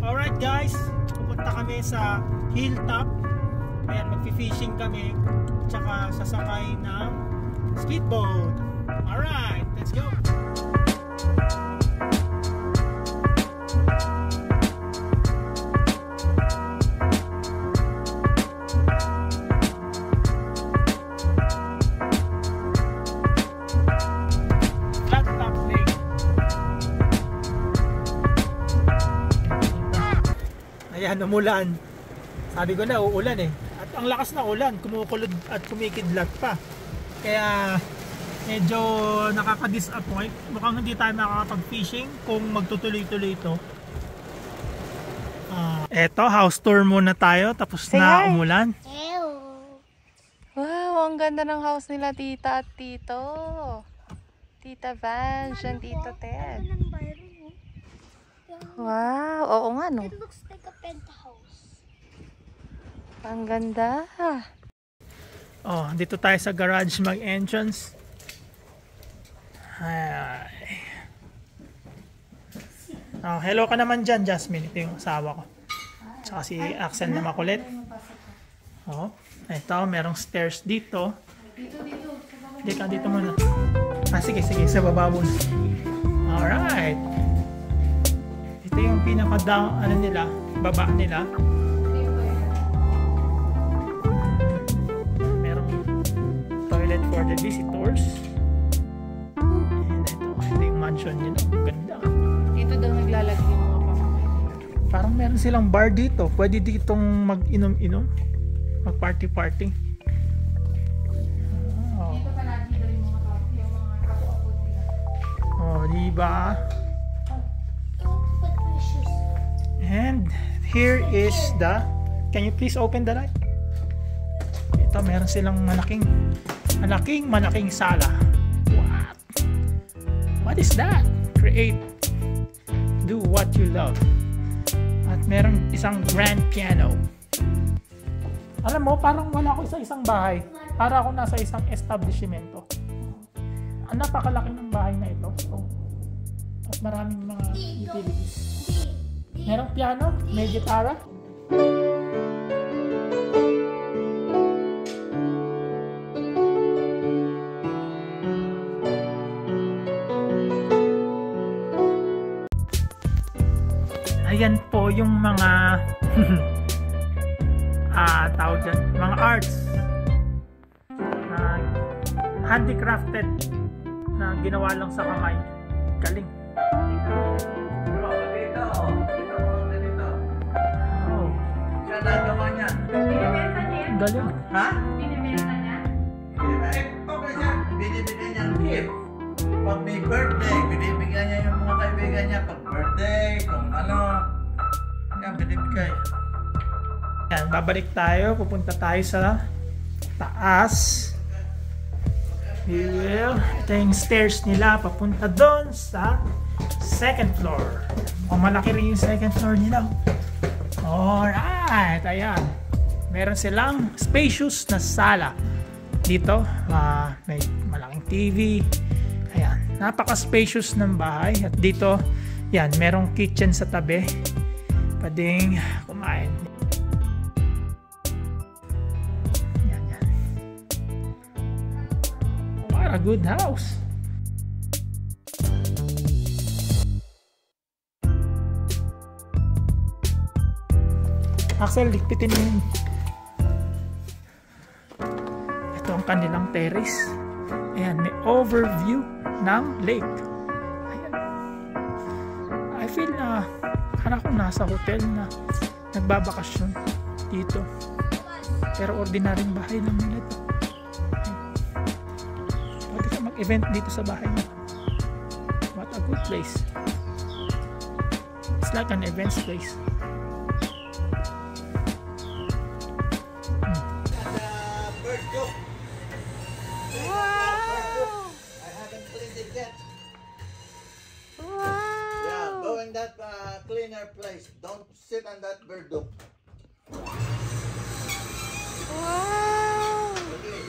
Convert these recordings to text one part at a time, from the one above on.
Alright guys, pupunta kami sa hilltop. Ayan, magfi-fishing kami. Tsaka sasakay ng speedboat. Alright, let's go! Ayan, umulan. Sabi ko na, uulan eh. At ang lakas ng ulan, kumukulod at kumikidlat pa. Kaya medyo nakaka-disappoint. Mukhang hindi tayo makakapag-fishing kung magtutuloy-tuloy ito. Eto, house tour muna tayo. Tapos na umulan. Wow, ang ganda ng house nila, tita at tito. Tita Vange and Tito Ted. Wow, oo nga no. It looks like a penthouse. Ang ganda. Oh, dito tayo sa garage mag-entrance. Oh, hello ka naman dyan, Jasmine. Ito yung asawa ko. Tsaka si Axel na makulit. Oh, ito, merong stairs dito. Dito muna. Sige, sa baba muna. Alright. Ito yung pinaka-down, baba nila. Merong toilet for the visitors. And ito yung mansion nila. Ganda. Dito daw naglalagay yung mga pamangkin. Parang meron silang bar dito. Pwede ditong mag-inom-inom. Mag-party-party. Dito palagi daw yung mga kapo-apo nila. Oh, diba? And here is the, can you please open the light? Ito, meron silang malaking sala. What is that? Create, do what you love. At meron isang grand piano. Alam mo, parang wala ako sa isang bahay. Para ako nasa isang establishmento. Ang napakalaki ng bahay na ito. So, at maraming mga utilities. Merong piano, may gitara. Ayan po yung mga tawag dyan, mga arts handicrafted na ginawa lang sa kamay. Galing. Nagawa niya. Binibenta niya? Galing. Ha? Binibenta niya? Okay siya. Binibigyan niya ng gift. Pag may birthday, binibigyan niya yung mga kaibigan niya. Pag birthday, kung ano. Yan, binibigay. Yan, babalik tayo. Pupunta tayo sa taas. We will. Ito yung stairs nila. Papunta doon sa second floor. O, malaki rin yung second floor nila. Alright, ayan. Meron silang spacious na sala. Dito, may malaking TV. Ayan, napaka-spacious ng bahay. At dito, yan, merong kitchen sa tabi. Pwedeng kumain. Yan. What a good house. Axel, likpitin mo yun. Ito ang kanilang terrace. Ayan, may overview ng lake. Ayan. I feel na parang akong nasa hotel na nagbabakasyon dito. Pero ordinaryong bahay lang nila ito. Pwede ka mag-event dito sa bahay na. What a good place. It's like an events place. That cleaner place. Don't sit on that burdock. Wow! Okay.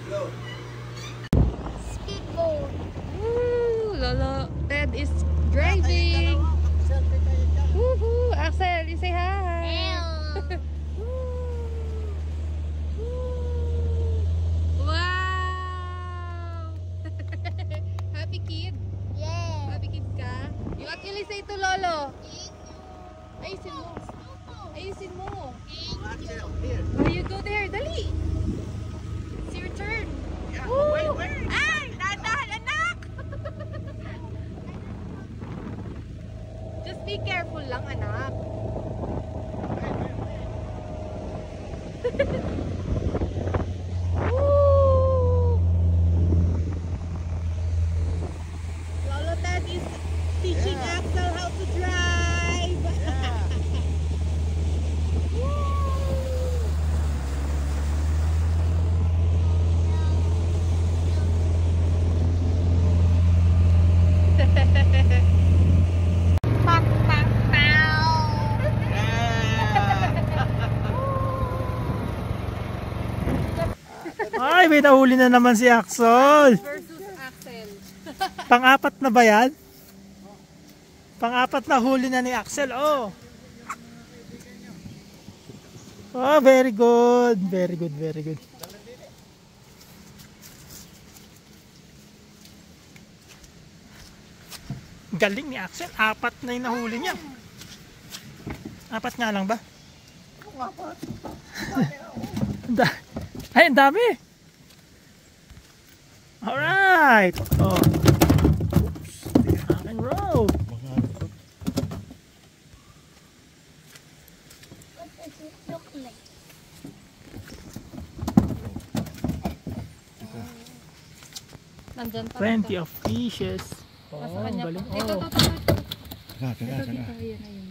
Go. Woo! Lolo Ted is driving. Selfie tayo dyan. Woo! ayusin mo. Ayusin mo. Axel, here. Oh, you go there. Dali. It's your turn. Yeah, Woo! wait. Ay! Dahan, anak! Just be careful lang, anak. Woo! Lolo Ted is teaching Axel how to drive. Pak, pak, pow. Ay, may nahuli na naman si Axel. Versus Axel. Pang-apat na ba yan? Pang-apat na huli na ni Axel. Oh. Oh, very good. Very good, very good. Galing ni Axel. Apat na yung nahuli niya. Apat nga lang ba? Ay, ang dami. Alright. Oh. Rock and roll. What does it look like? Nandyan pa. Plenty of fishes. Oh, Nasa kanya pa. galing. Ito, Oh. ito, ito. Ito, dito. Ayan, ayan.